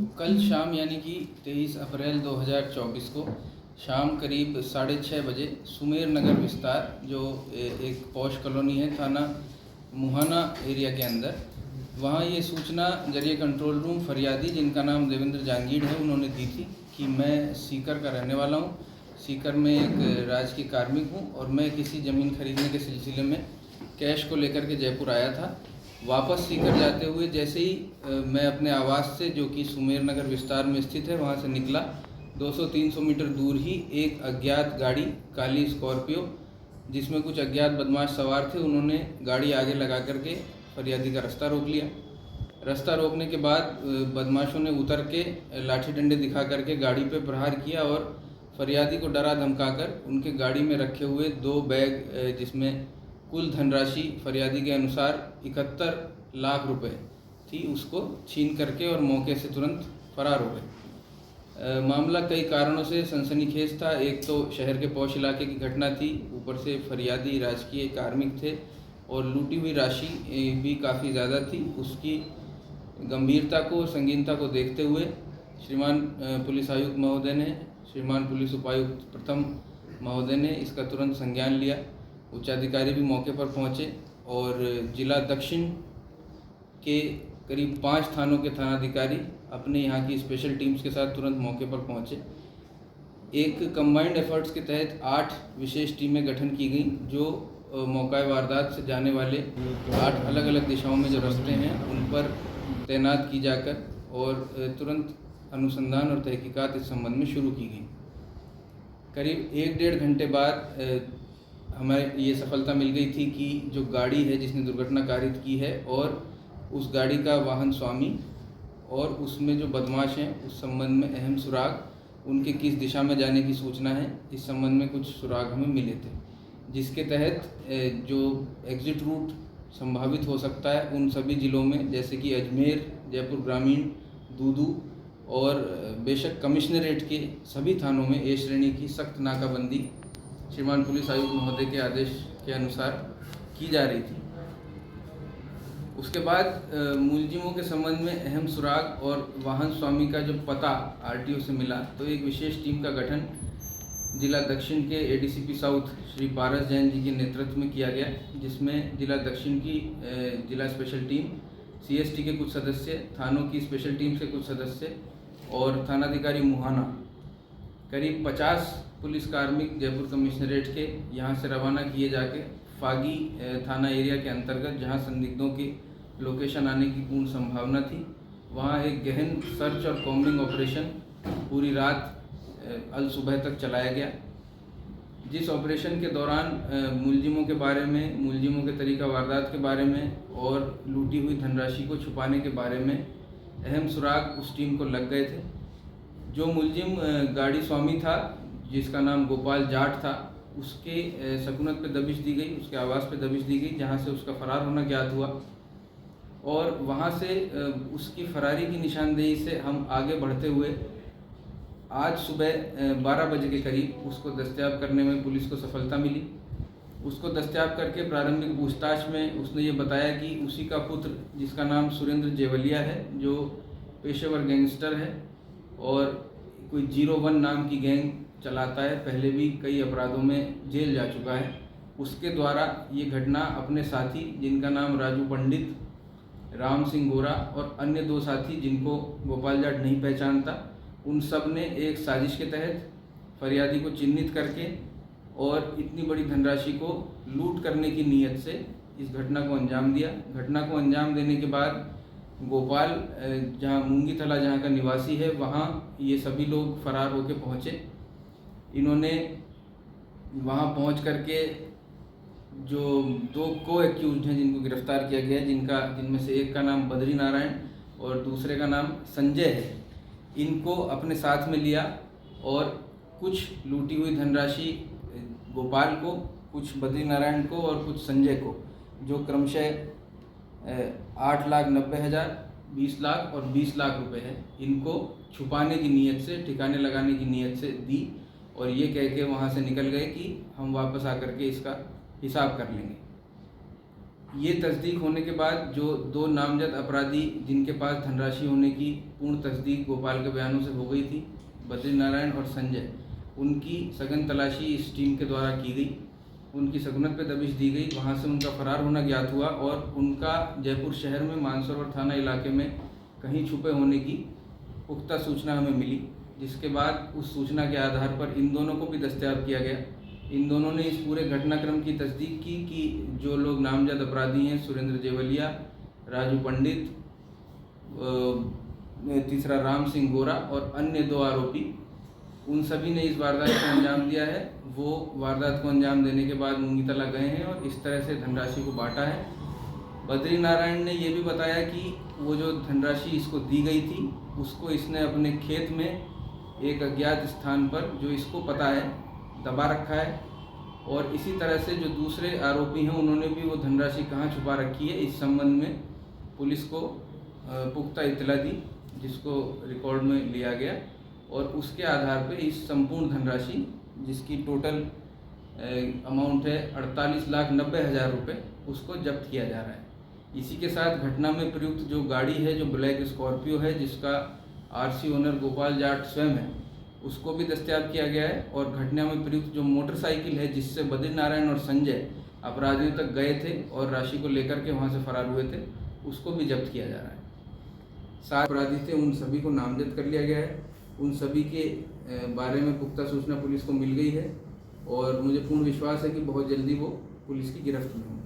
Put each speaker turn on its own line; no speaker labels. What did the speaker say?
कल शाम यानी कि 23 अप्रैल 2024 को शाम करीब 6:30 बजे सुमेर नगर विस्तार जो एक पॉश कॉलोनी है थाना मुहाना एरिया के अंदर, वहाँ ये सूचना जरिए कंट्रोल रूम फरियादी जिनका नाम देवेंद्र जांगीड़ है उन्होंने दी थी कि मैं सीकर का रहने वाला हूँ। सीकर में एक राजकीय कार्मिक हूँ और मैं किसी ज़मीन खरीदने के सिलसिले में कैश को लेकर के जयपुर आया था। वापस सीकर जाते हुए जैसे ही मैं अपने आवास से जो कि सुमेर नगर विस्तार में स्थित है वहाँ से निकला, 200-300 मीटर दूर ही एक अज्ञात गाड़ी काली स्कॉर्पियो जिसमें कुछ अज्ञात बदमाश सवार थे, उन्होंने गाड़ी आगे लगा करके फरियादी का रास्ता रोक लिया। रास्ता रोकने के बाद बदमाशों ने उतर के लाठी डंडे दिखा करके गाड़ी पे प्रहार किया और फरियादी को डरा धमकाकर उनके गाड़ी में रखे हुए 2 बैग जिसमें कुल धनराशि फरियादी के अनुसार 71 लाख रुपए थी उसको छीन करके और मौके से तुरंत फरार हो गए। मामला कई कारणों से सनसनीखेज था। एक तो शहर के पौष इलाके की घटना थी, ऊपर से फरियादी राजकीय कार्मिक थे और लूटी हुई राशि भी काफ़ी ज़्यादा थी। उसकी गंभीरता को, संगीनता को देखते हुए श्रीमान पुलिस आयुक्त महोदय ने, श्रीमान पुलिस उपायुक्त प्रथम महोदय ने इसका तुरंत संज्ञान लिया। उच्चाधिकारी भी मौके पर पहुंचे और जिला दक्षिण के करीब 5 थानों के थानाधिकारी अपने यहाँ की स्पेशल टीम्स के साथ तुरंत मौके पर पहुंचे। एक कंबाइंड एफर्ट्स के तहत 8 विशेष टीमें गठन की गई जो मौका वारदात से जाने वाले 8 अलग अलग दिशाओं में जो रास्ते हैं उन पर तैनात की जाकर और तुरंत अनुसंधान और तहकीकात इस संबंध में शुरू की गई। करीब 1-1.5 घंटे बाद हमें ये सफलता मिल गई थी कि जो गाड़ी है जिसने दुर्घटना कारित की है और उस गाड़ी का वाहन स्वामी और उसमें जो बदमाश हैं उस संबंध में अहम सुराग, उनके किस दिशा में जाने की सूचना है इस संबंध में कुछ सुराग हमें मिले थे, जिसके तहत जो एग्ज़िट रूट संभावित हो सकता है उन सभी ज़िलों में जैसे कि अजमेर, जयपुर ग्रामीण, दूदू और बेशक कमिश्नरेट के सभी थानों में ए श्रेणी की सख्त नाकाबंदी श्रीमान पुलिस आयुक्त महोदय के आदेश के अनुसार की जा रही थी। उसके बाद मुलजिमों के संबंध में अहम सुराग और वाहन स्वामी का जो पता आरटीओ से मिला तो एक विशेष टीम का गठन जिला दक्षिण के एडीसीपी साउथ श्री पारस जैन जी के नेतृत्व में किया गया, जिसमें जिला दक्षिण की जिला स्पेशल टीम, सीएसटी के कुछ सदस्य, थानों की स्पेशल टीम से कुछ सदस्य और थानाधिकारी मुहाना करीब 50 पुलिस कार्मिक जयपुर कमिश्नरेट के यहाँ से रवाना किए जाके फागी थाना एरिया के अंतर्गत जहाँ संदिग्धों की लोकेशन आने की पूर्ण संभावना थी, वहाँ एक गहन सर्च और कॉम्बिंग ऑपरेशन पूरी रात अल सुबह तक चलाया गया। जिस ऑपरेशन के दौरान मुलजिमों के बारे में, मुलजिमों के तरीका वारदात के बारे में और लूटी हुई धनराशि को छुपाने के बारे में अहम सुराग उस टीम को लग गए थे। जो मुलजिम गाड़ी स्वामी था जिसका नाम गोपाल जाट था, उसके सकूनत पे दबिश दी गई, उसके आवास पे दबिश दी गई जहाँ से उसका फरार होना ज्ञात हुआ और वहाँ से उसकी फरारी की निशानदेही से हम आगे बढ़ते हुए आज सुबह 12 बजे के करीब उसको दस्तयाब करने में पुलिस को सफलता मिली। उसको दस्तयाब करके प्रारंभिक पूछताछ में उसने ये बताया कि उसी का पुत्र जिसका नाम सुरेंद्र जेवलिया है, जो पेशेवर गैंगस्टर है और कोई 01 नाम की गैंग चलाता है, पहले भी कई अपराधों में जेल जा चुका है, उसके द्वारा ये घटना अपने साथी जिनका नाम राजू पंडित, राम सिंह गोरा और अन्य 2 साथी जिनको गोपाल जाट नहीं पहचानता, उन सब ने एक साजिश के तहत फरियादी को चिन्हित करके और इतनी बड़ी धनराशि को लूट करने की नीयत से इस घटना को अंजाम दिया। घटना को अंजाम देने के बाद गोपाल जहाँ मूंगी तला जहाँ का निवासी है वहाँ ये सभी लोग फरार होकर पहुँचे। इन्होंने वहाँ पहुँच करके जो 2 को एक्यूज्ड हैं जिनको गिरफ्तार किया गया, जिनमें से एक का नाम बद्री नारायण और दूसरे का नाम संजय है, इनको अपने साथ में लिया और कुछ लूटी हुई धनराशि गोपाल को, कुछ बद्री नारायण को और कुछ संजय को, जो क्रमशः 8,90,000, 20 लाख और 20 लाख रुपए है, इनको छुपाने की नीयत से, ठिकाने लगाने की नीयत से दी और ये कह के वहाँ से निकल गए कि हम वापस आकर के इसका हिसाब कर लेंगे। ये तस्दीक होने के बाद जो दो नामजद अपराधी जिनके पास धनराशि होने की पूर्ण तस्दीक गोपाल के बयानों से हो गई थी, बद्रीनारायण और संजय, उनकी सघन तलाशी इस टीम के द्वारा की गई। उनकी सघनत पे दबिश दी गई। वहाँ से उनका फरार होना ज्ञात हुआ और उनका जयपुर शहर में मानसरोवर थाना इलाके में कहीं छुपे होने की पुख्ता सूचना हमें मिली, जिसके बाद उस सूचना के आधार पर इन दोनों को भी दस्तयाब किया गया। इन दोनों ने इस पूरे घटनाक्रम की तस्दीक की कि जो लोग नामजद अपराधी हैं, सुरेंद्र जेवलिया, राजू पंडित, तीसरा राम सिंह गोरा और अन्य दो आरोपी, उन सभी ने इस वारदात को अंजाम दिया है। वो वारदात को अंजाम देने के बाद मुंगीतला गए हैं और इस तरह से धनराशि को बांटा है। बद्रीनारायण ने ये भी बताया कि वो जो धनराशि इसको दी गई थी उसको इसने अपने खेत में एक अज्ञात स्थान पर, जो इसको पता है, दबा रखा है। और इसी तरह से जो दूसरे आरोपी हैं उन्होंने भी वो धनराशि कहाँ छुपा रखी है इस संबंध में पुलिस को पुख्ता इत्तला दी, जिसको रिकॉर्ड में लिया गया और उसके आधार पर इस संपूर्ण धनराशि, जिसकी टोटल अमाउंट है 48,90,000 रुपये, उसको जब्त किया जा रहा है। इसी के साथ घटना में प्रयुक्त जो गाड़ी है, जो ब्लैक स्कॉर्पियो है, जिसका आरसी ओनर गोपाल जाट स्वयं है, उसको भी दस्तयाब किया गया है। और घटना में प्रयुक्त जो मोटरसाइकिल है जिससे बद्रीनारायण और संजय अपराधियों तक गए थे और राशि को लेकर के वहां से फरार हुए थे, उसको भी जब्त किया जा रहा है। 7 अपराधी थे, उन सभी को नामजद कर लिया गया है। उन सभी के बारे में पुख्ता सूचना पुलिस को मिल गई है और मुझे पूर्ण विश्वास है कि बहुत जल्दी वो पुलिस की गिरफ्त में होंगे।